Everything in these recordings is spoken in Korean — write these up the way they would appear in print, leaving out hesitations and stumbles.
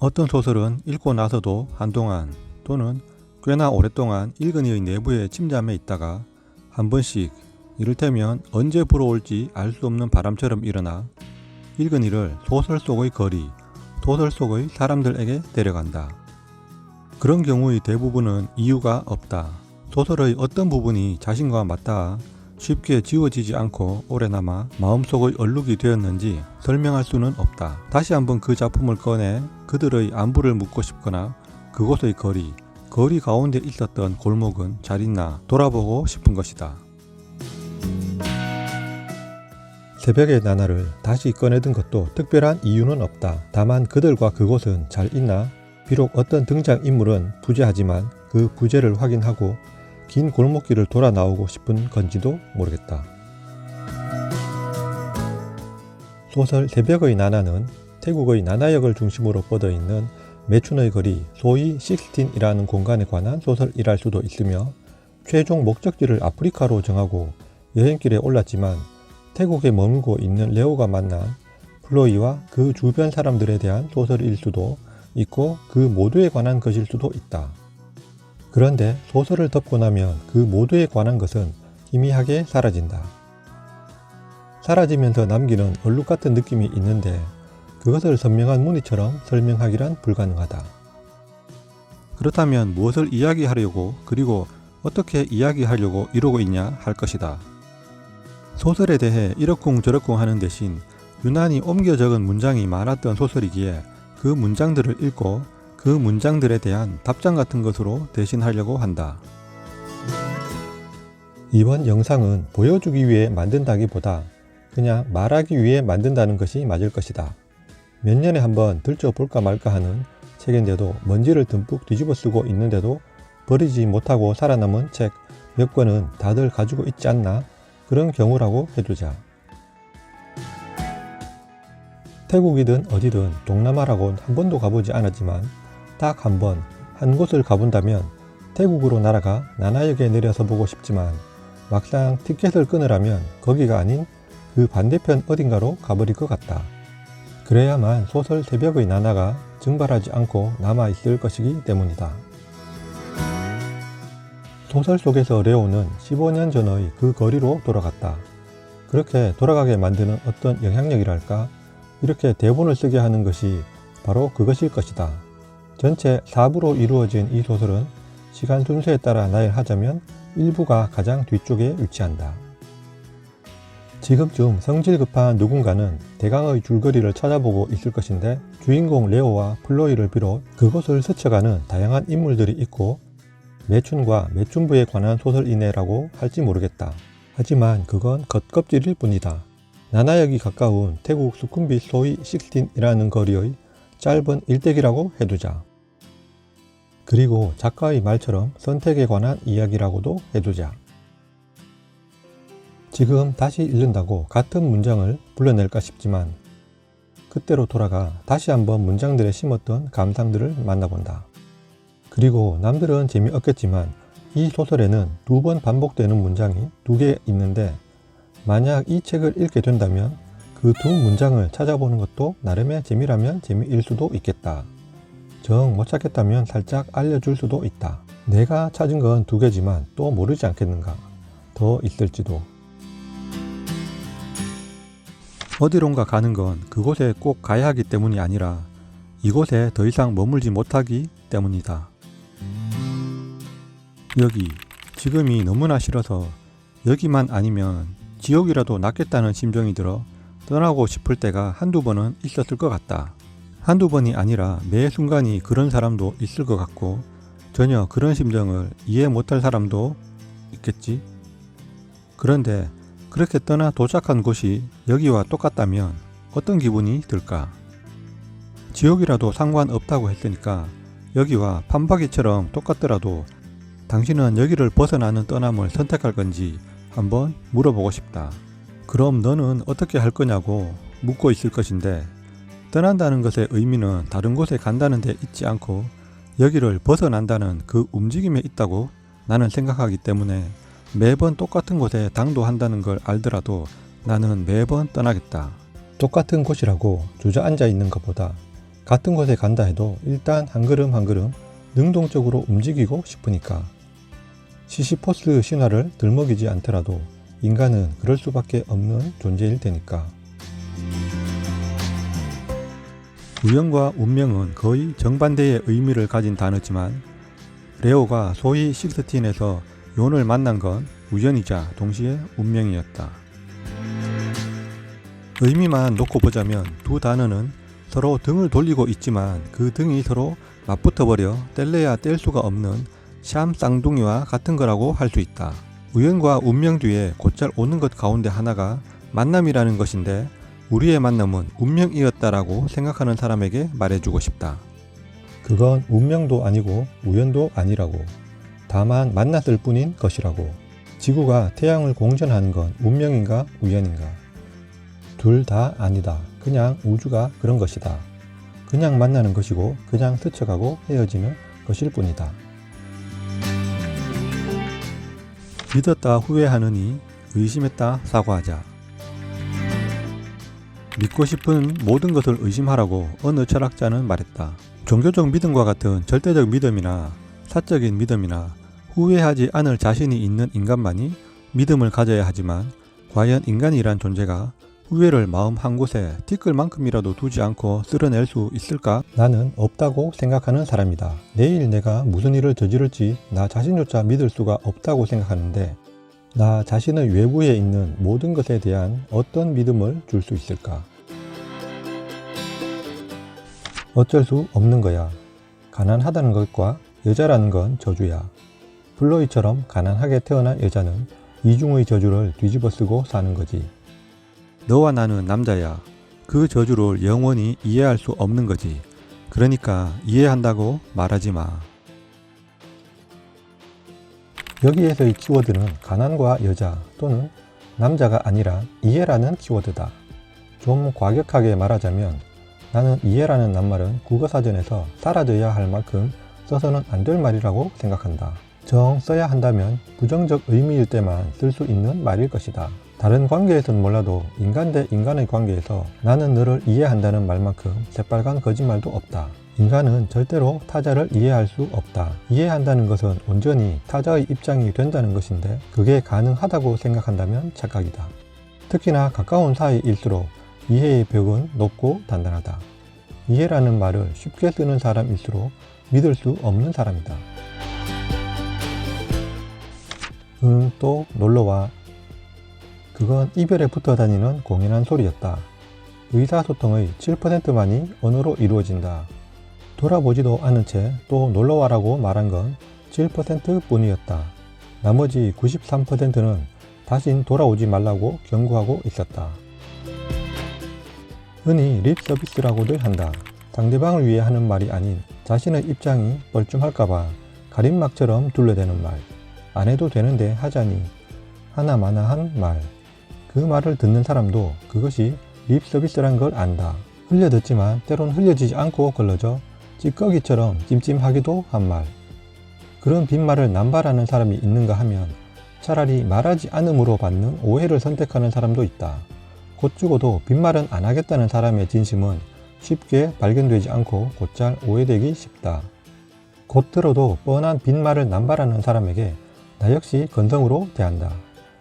어떤 소설은 읽고 나서도 한동안 또는 꽤나 오랫동안 읽은 이의 내부에 침잠해 있다가 한 번씩 이를테면 언제 불어올지 알 수 없는 바람처럼 일어나 읽은 이를 소설 속의 거리, 소설 속의 사람들에게 데려간다. 그런 경우의 대부분은 이유가 없다. 소설의 어떤 부분이 자신과 맞닿아 쉽게 지워지지 않고 오래남아 마음속의 얼룩이 되었는지 설명할 수는 없다. 다시 한번 그 작품을 꺼내 그들의 안부를 묻고 싶거나 그곳의 거리 가운데 있었던 골목은 잘 있나 돌아보고 싶은 것이다. 새벽의 나날을 다시 꺼내든 것도 특별한 이유는 없다. 다만 그들과 그곳은 잘 있나? 비록 어떤 등장인물은 부재하지만 그 부재를 확인하고 긴 골목길을 돌아 나오고 싶은 건지도 모르겠다. 소설 새벽의 나나는 태국의 나나역을 중심으로 뻗어있는 매춘의 거리, 소위 식스틴이라는 공간에 관한 소설이랄 수도 있으며 최종 목적지를 아프리카로 정하고 여행길에 올랐지만 태국에 머물고 있는 레오가 만난 플로이와 그 주변 사람들에 대한 소설일 수도 있고 그 모두에 관한 것일 수도 있다. 그런데 소설을 덮고 나면 그 모두에 관한 것은 희미하게 사라진다. 사라지면서 남기는 얼룩 같은 느낌이 있는데 그것을 선명한 무늬처럼 설명하기란 불가능하다. 그렇다면 무엇을 이야기하려고 그리고 어떻게 이야기하려고 이러고 있냐 할 것이다. 소설에 대해 이러쿵저러쿵 하는 대신 유난히 옮겨 적은 문장이 많았던 소설이기에 그 문장들을 읽고 그 문장들에 대한 답장 같은 것으로 대신하려고 한다. 이번 영상은 보여주기 위해 만든다기보다 그냥 말하기 위해 만든다는 것이 맞을 것이다. 몇 년에 한번 들춰볼까 말까 하는 책인데도 먼지를 듬뿍 뒤집어 쓰고 있는데도 버리지 못하고 살아남은 책 몇 권은 다들 가지고 있지 않나? 그런 경우라고 해두자. 태국이든 어디든 동남아라곤 한 번도 가보지 않았지만 딱 한 번 한 곳을 가본다면 태국으로 날아가 나나역에 내려서 보고 싶지만 막상 티켓을 끊으라면 거기가 아닌 그 반대편 어딘가로 가버릴 것 같다. 그래야만 소설 새벽의 나나가 증발하지 않고 남아있을 것이기 때문이다. 소설 속에서 레오는 15년 전의 그 거리로 돌아갔다. 그렇게 돌아가게 만드는 어떤 영향력이랄까? 이렇게 대본을 쓰게 하는 것이 바로 그것일 것이다. 전체 4부로 이루어진 이 소설은 시간 순서에 따라 나열하자면 1부가 가장 뒤쪽에 위치한다. 지금쯤 성질 급한 누군가는 대강의 줄거리를 찾아보고 있을 것인데 주인공 레오와 플로이를 비롯 그곳을 스쳐가는 다양한 인물들이 있고 매춘과 매춘부에 관한 소설이네라고 할지 모르겠다. 하지만 그건 겉껍질일 뿐이다. 나나역이 가까운 태국 수쿰빗 소위 식스틴이라는 거리의 짧은 일대기라고 해두자. 그리고 작가의 말처럼 선택에 관한 이야기라고도 해두자. 지금 다시 읽는다고 같은 문장을 불러낼까 싶지만 그때로 돌아가 다시 한번 문장들에 심었던 감상들을 만나본다. 그리고 남들은 재미없겠지만 이 소설에는 2번 반복되는 문장이 2개 있는데 만약 이 책을 읽게 된다면 그 두 문장을 찾아보는 것도 나름의 재미라면 재미일 수도 있겠다. 정 못 찾겠다면 살짝 알려줄 수도 있다. 내가 찾은 건 2개지만 또 모르지 않겠는가? 더 있을지도. 어디론가 가는 건 그곳에 꼭 가야 하기 때문이 아니라 이곳에 더 이상 머물지 못하기 때문이다. 여기, 지금이 너무나 싫어서 여기만 아니면 지옥이라도 낫겠다는 심정이 들어 떠나고 싶을 때가 한두 번은 있었을 것 같다. 한두 번이 아니라 매 순간이 그런 사람도 있을 것 같고 전혀 그런 심정을 이해 못할 사람도 있겠지. 그런데 그렇게 떠나 도착한 곳이 여기와 똑같다면 어떤 기분이 들까? 지옥이라도 상관없다고 했으니까 여기와 판박이처럼 똑같더라도 당신은 여기를 벗어나는 떠남을 선택할 건지 한번 물어보고 싶다. 그럼 너는 어떻게 할 거냐고 묻고 있을 것인데 떠난다는 것의 의미는 다른 곳에 간다는 데 있지 않고 여기를 벗어난다는 그 움직임에 있다고 나는 생각하기 때문에 매번 똑같은 곳에 당도한다는 걸 알더라도 나는 매번 떠나겠다. 똑같은 곳이라고 주저앉아 있는 것보다 같은 곳에 간다 해도 일단 한 걸음 한 걸음 능동적으로 움직이고 싶으니까. 시시포스 신화를 들먹이지 않더라도 인간은 그럴 수밖에 없는 존재일 테니까. 우연과 운명은 거의 정반대의 의미를 가진 단어지만 레오가 소위 16에서 요원을 만난 건 우연이자 동시에 운명이었다. 의미만 놓고 보자면 두 단어는 서로 등을 돌리고 있지만 그 등이 서로 맞붙어버려 뗄래야 뗄 수가 없는 샴 쌍둥이와 같은 거라고 할 수 있다. 우연과 운명 뒤에 곧잘 오는 것 가운데 하나가 만남이라는 것인데 우리의 만남은 운명이었다라고 생각하는 사람에게 말해주고 싶다. 그건 운명도 아니고 우연도 아니라고. 다만 만났을 뿐인 것이라고. 지구가 태양을 공전하는 건 운명인가 우연인가? 둘 다 아니다. 그냥 우주가 그런 것이다. 그냥 만나는 것이고 그냥 스쳐가고 헤어지는 것일 뿐이다. 믿었다 후회하느니 의심했다 사과하자. 믿고 싶은 모든 것을 의심하라고 어느 철학자는 말했다. 종교적 믿음과 같은 절대적 믿음이나 사적인 믿음이나 후회하지 않을 자신이 있는 인간만이 믿음을 가져야 하지만 과연 인간이란 존재가 후회를 마음 한 곳에 티끌만큼이라도 두지 않고 쓸어낼 수 있을까? 나는 없다고 생각하는 사람이다. 내일 내가 무슨 일을 저지를지 나 자신조차 믿을 수가 없다고 생각하는데 나 자신의 외부에 있는 모든 것에 대한 어떤 믿음을 줄 수 있을까? 어쩔 수 없는 거야. 가난하다는 것과 여자라는 건 저주야. 플로이처럼 가난하게 태어난 여자는 이중의 저주를 뒤집어쓰고 사는 거지. 너와 나는 남자야. 그 저주를 영원히 이해할 수 없는 거지. 그러니까 이해한다고 말하지 마. 여기에서의 키워드는 가난과 여자 또는 남자가 아니라 이해라는 키워드다. 좀 과격하게 말하자면 나는 이해라는 낱말은 국어사전에서 사라져야 할 만큼 써서는 안 될 말이라고 생각한다. 정 써야 한다면 부정적 의미일 때만 쓸 수 있는 말일 것이다. 다른 관계에서는 몰라도 인간 대 인간의 관계에서 나는 너를 이해한다는 말만큼 새빨간 거짓말도 없다. 인간은 절대로 타자를 이해할 수 없다. 이해한다는 것은 온전히 타자의 입장이 된다는 것인데 그게 가능하다고 생각한다면 착각이다. 특히나 가까운 사이일수록 이해의 벽은 높고 단단하다. 이해라는 말을 쉽게 쓰는 사람일수록 믿을 수 없는 사람이다. 또 놀러와. 그건 이별에 붙어 다니는 공연한 소리였다. 의사소통의 7%만이 언어로 이루어진다. 돌아보지도 않은 채 또 놀러와라고 말한 건 7% 뿐이었다. 나머지 93%는 다신 돌아오지 말라고 경고하고 있었다. 흔히 립 서비스라고들 한다. 상대방을 위해 하는 말이 아닌 자신의 입장이 뻘쭘할까봐 가림막처럼 둘러대는 말. 안 해도 되는데 하자니 하나마나한 말. 그 말을 듣는 사람도 그것이 립 서비스란 걸 안다. 흘려듣지만 때론 흘려지지 않고 걸러져 찌꺼기처럼 찜찜하기도 한 말. 그런 빈말을 남발하는 사람이 있는가 하면 차라리 말하지 않음으로 받는 오해를 선택하는 사람도 있다. 곧 죽어도 빈말은 안 하겠다는 사람의 진심은 쉽게 발견되지 않고 곧잘 오해되기 쉽다. 곧 들어도 뻔한 빈말을 남발하는 사람에게 나 역시 건성으로 대한다.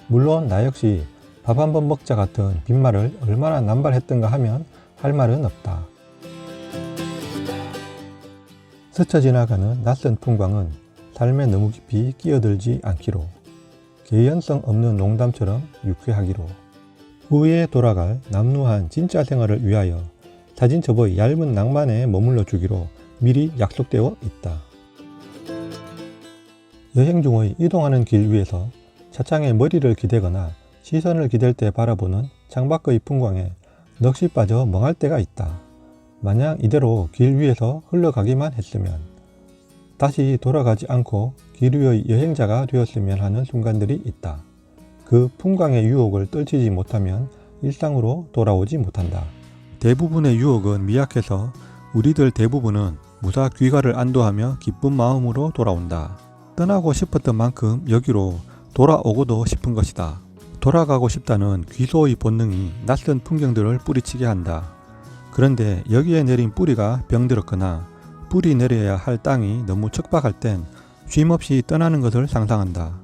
물론 나 역시 밥 한 번 먹자 같은 빈말을 얼마나 남발했던가 하면 할 말은 없다. 스쳐 지나가는 낯선 풍광은 삶에 너무 깊이 끼어들지 않기로, 개연성 없는 농담처럼 유쾌하기로, 후에 돌아갈 남루한 진짜 생활을 위하여 사진첩의 얇은 낭만에 머물러 주기로 미리 약속되어 있다. 여행 중의 이동하는 길 위에서 차창에 머리를 기대거나 시선을 기댈 때 바라보는 창밖의 풍광에 넋이 빠져 멍할 때가 있다. 만약 이대로 길 위에서 흘러가기만 했으면, 다시 돌아가지 않고 길 위의 여행자가 되었으면 하는 순간들이 있다. 그 풍광의 유혹을 떨치지 못하면 일상으로 돌아오지 못한다. 대부분의 유혹은 미약해서 우리들 대부분은 무사 귀가를 안도하며 기쁜 마음으로 돌아온다. 떠나고 싶었던 만큼 여기로 돌아오고도 싶은 것이다. 돌아가고 싶다는 귀소의 본능이 낯선 풍경들을 뿌리치게 한다. 그런데 여기에 내린 뿌리가 병들었거나 뿌리 내려야 할 땅이 너무 척박할 땐 쉼없이 떠나는 것을 상상한다.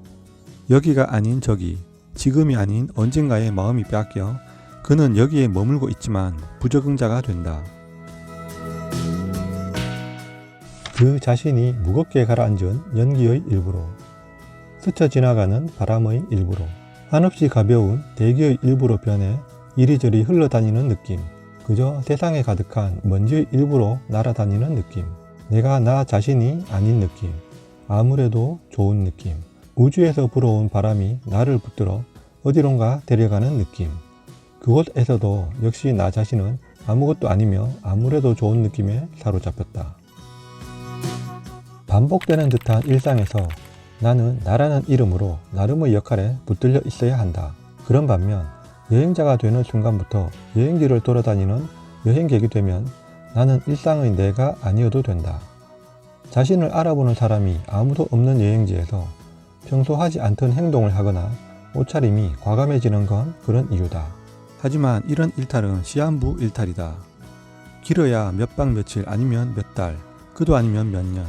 여기가 아닌 저기, 지금이 아닌 언젠가의 마음이 빼앗겨 그는 여기에 머물고 있지만 부적응자가 된다. 그 자신이 무겁게 가라앉은 연기의 일부로, 스쳐 지나가는 바람의 일부로, 한없이 가벼운 대기의 일부로 변해 이리저리 흘러다니는 느낌, 그저 세상에 가득한 먼지의 일부로 날아다니는 느낌, 내가 나 자신이 아닌 느낌, 아무래도 좋은 느낌, 우주에서 불어온 바람이 나를 붙들어 어디론가 데려가는 느낌, 그곳에서도 역시 나 자신은 아무것도 아니며 아무래도 좋은 느낌에 사로잡혔다. 반복되는 듯한 일상에서 나는 나라는 이름으로 나름의 역할에 붙들려 있어야 한다. 그런 반면 여행자가 되는 순간부터 여행지를 돌아다니는 여행객이 되면 나는 일상의 내가 아니어도 된다. 자신을 알아보는 사람이 아무도 없는 여행지에서 평소 하지 않던 행동을 하거나 옷차림이 과감해지는 건 그런 이유다. 하지만 이런 일탈은 시한부 일탈이다. 길어야 몇 박 며칠 아니면 몇 달, 그도 아니면 몇 년.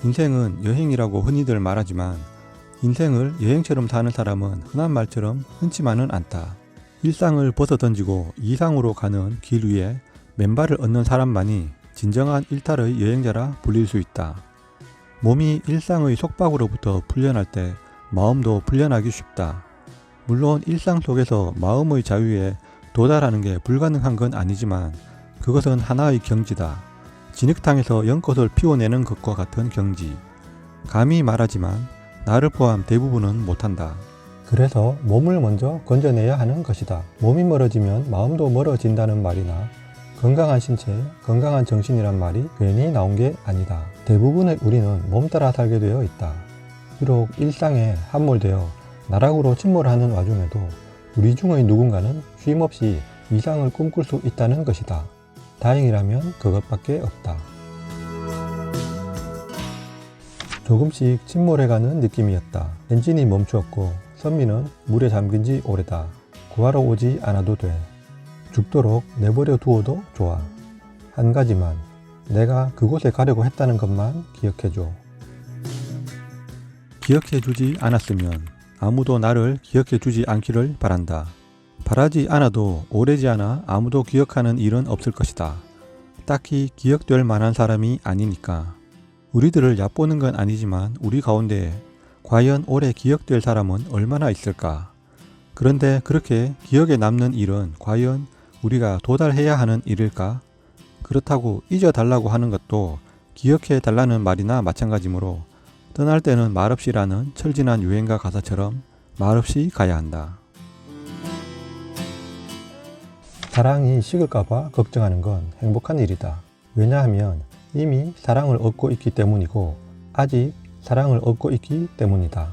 인생은 여행이라고 흔히들 말하지만 인생을 여행처럼 사는 사람은 흔한 말처럼 흔치만은 않다. 일상을 벗어던지고 이상으로 가는 길 위에 맨발을 얻는 사람만이 진정한 일탈의 여행자라 불릴 수 있다. 몸이 일상의 속박으로부터 풀려날 때 마음도 풀려나기 쉽다. 물론 일상 속에서 마음의 자유에 도달하는 게 불가능한 건 아니지만 그것은 하나의 경지다. 진흙탕에서 연꽃을 피워내는 것과 같은 경지. 감히 말하지만 나를 포함 대부분은 못한다. 그래서 몸을 먼저 건져내야 하는 것이다. 몸이 멀어지면 마음도 멀어진다는 말이나 건강한 신체, 건강한 정신이란 말이 괜히 나온 게 아니다. 대부분의 우리는 몸 따라 살게 되어 있다. 비록 일상에 함몰되어 나락으로 침몰하는 와중에도 우리 중의 누군가는 쉼없이 이상을 꿈꿀 수 있다는 것이다. 다행이라면 그것밖에 없다. 조금씩 침몰해가는 느낌이었다. 엔진이 멈추었고 선미는 물에 잠긴 지 오래다. 구하러 오지 않아도 돼. 죽도록 내버려 두어도 좋아. 한 가지만, 내가 그곳에 가려고 했다는 것만 기억해줘. 기억해주지 않았으면 아무도 나를 기억해주지 않기를 바란다. 바라지 않아도 오래지 않아 아무도 기억하는 일은 없을 것이다. 딱히 기억될 만한 사람이 아니니까. 우리들을 얕보는 건 아니지만 우리 가운데 과연 오래 기억될 사람은 얼마나 있을까? 그런데 그렇게 기억에 남는 일은 과연 우리가 도달해야 하는 일일까? 그렇다고 잊어달라고 하는 것도 기억해 달라는 말이나 마찬가지므로 떠날 때는 말없이라는 철진한 유행가 가사처럼 말없이 가야 한다. 사랑이 식을까봐 걱정하는 건 행복한 일이다. 왜냐하면 이미 사랑을 얻고 있기 때문이고 아직 사랑을 얻고 있기 때문이다.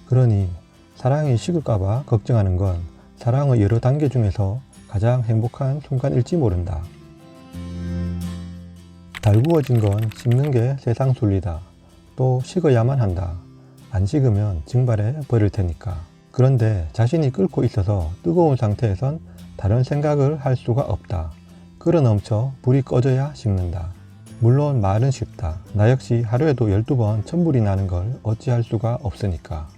그러니 사랑이 식을까봐 걱정하는 건 사랑의 여러 단계 중에서 가장 행복한 순간일지 모른다. 달구어진 건 식는 게 세상 순리다. 또 식어야만 한다. 안 식으면 증발해 버릴 테니까. 그런데 자신이 끓고 있어서 뜨거운 상태에선 다른 생각을 할 수가 없다. 끓어넘쳐 불이 꺼져야 식는다. 물론 말은 쉽다. 나 역시 하루에도 12번 천불이 나는 걸 어찌할 수가 없으니까.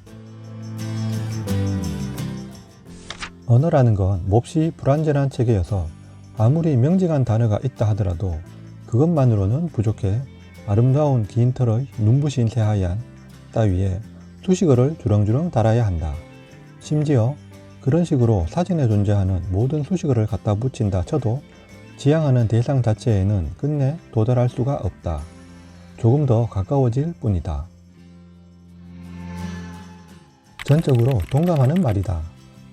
언어라는 건 몹시 불완전한 체계여서 아무리 명징한 단어가 있다 하더라도 그것만으로는 부족해 아름다운 긴 털의 눈부신 새하얀 따위에 수식어를 주렁주렁 달아야 한다. 심지어 그런 식으로 사전에 존재하는 모든 수식어를 갖다 붙인다 쳐도 지향하는 대상 자체에는 끝내 도달할 수가 없다. 조금 더 가까워질 뿐이다. 전적으로 동감하는 말이다.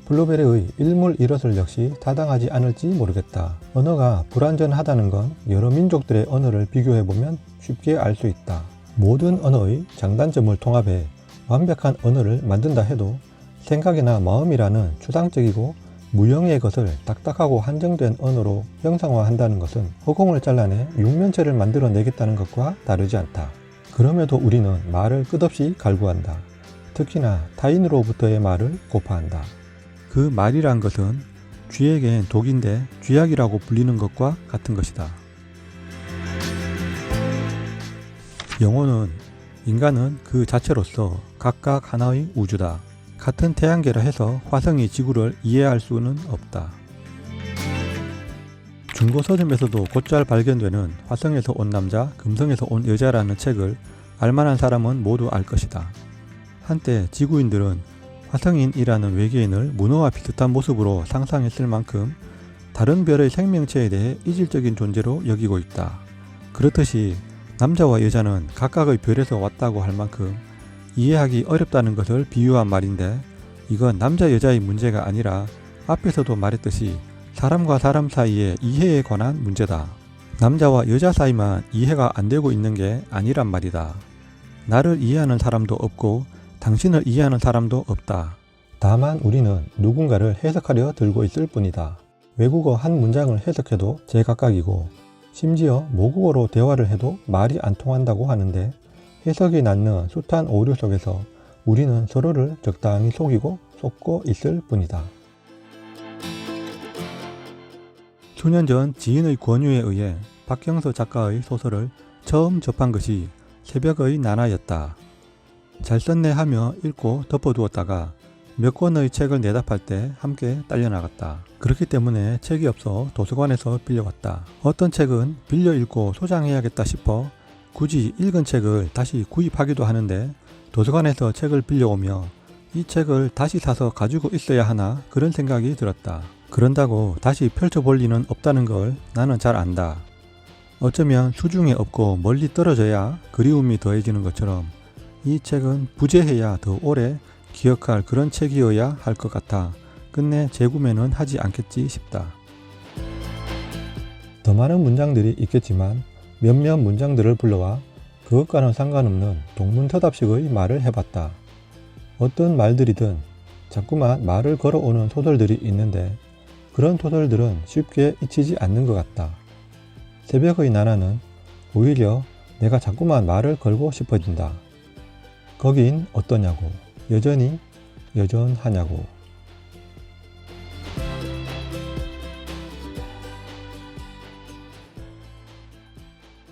블루베리의 일물 일어설 역시 타당하지 않을지 모르겠다. 언어가 불완전하다는 건 여러 민족들의 언어를 비교해보면 쉽게 알 수 있다. 모든 언어의 장단점을 통합해 완벽한 언어를 만든다 해도 생각이나 마음이라는 추상적이고 무형의 것을 딱딱하고 한정된 언어로 형상화한다는 것은 허공을 잘라내 육면체를 만들어내겠다는 것과 다르지 않다. 그럼에도 우리는 말을 끝없이 갈구한다. 특히나 타인으로부터의 말을 고파한다. 그 말이란 것은 쥐에겐 독인데 쥐약이라고 불리는 것과 같은 것이다. 영혼은 인간은 그 자체로서 각각 하나의 우주다. 같은 태양계라 해서 화성이 지구를 이해할 수는 없다. 중고 서점에서도 곧잘 발견되는 화성에서 온 남자, 금성에서 온 여자라는 책을 알만한 사람은 모두 알 것이다. 한때 지구인들은 화성인이라는 외계인을 문어와 비슷한 모습으로 상상했을 만큼 다른 별의 생명체에 대해 이질적인 존재로 여기고 있다. 그렇듯이 남자와 여자는 각각의 별에서 왔다고 할 만큼 이해하기 어렵다는 것을 비유한 말인데, 이건 남자 여자의 문제가 아니라 앞에서도 말했듯이 사람과 사람 사이의 이해에 관한 문제다. 남자와 여자 사이만 이해가 안 되고 있는 게 아니란 말이다. 나를 이해하는 사람도 없고 당신을 이해하는 사람도 없다. 다만 우리는 누군가를 해석하려 들고 있을 뿐이다. 외국어 한 문장을 해석해도 제각각이고 심지어 모국어로 대화를 해도 말이 안 통한다고 하는데, 해석이 낳는 숱한 오류 속에서 우리는 서로를 적당히 속이고 속고 있을 뿐이다. 수년 전 지인의 권유에 의해 박경서 작가의 소설을 처음 접한 것이 새벽의 나나였다. 잘 썼네 하며 읽고 덮어두었다가 몇 권의 책을 내답할 때 함께 딸려나갔다. 그렇기 때문에 책이 없어 도서관에서 빌려왔다. 어떤 책은 빌려 읽고 소장해야겠다 싶어 굳이 읽은 책을 다시 구입하기도 하는데, 도서관에서 책을 빌려오며 이 책을 다시 사서 가지고 있어야 하나 그런 생각이 들었다. 그런다고 다시 펼쳐볼 리는 없다는 걸 나는 잘 안다. 어쩌면 수중에 없고 멀리 떨어져야 그리움이 더해지는 것처럼 이 책은 부재해야 더 오래 기억할 그런 책이어야 할 것 같아 끝내 재구매는 하지 않겠지 싶다. 더 많은 문장들이 있겠지만 몇몇 문장들을 불러와 그것과는 상관없는 동문서답식의 말을 해봤다. 어떤 말들이든 자꾸만 말을 걸어오는 소설들이 있는데 그런 소설들은 쉽게 잊히지 않는 것 같다. 새벽의 나나는 오히려 내가 자꾸만 말을 걸고 싶어진다. 거긴 어떠냐고, 여전히 여전하냐고.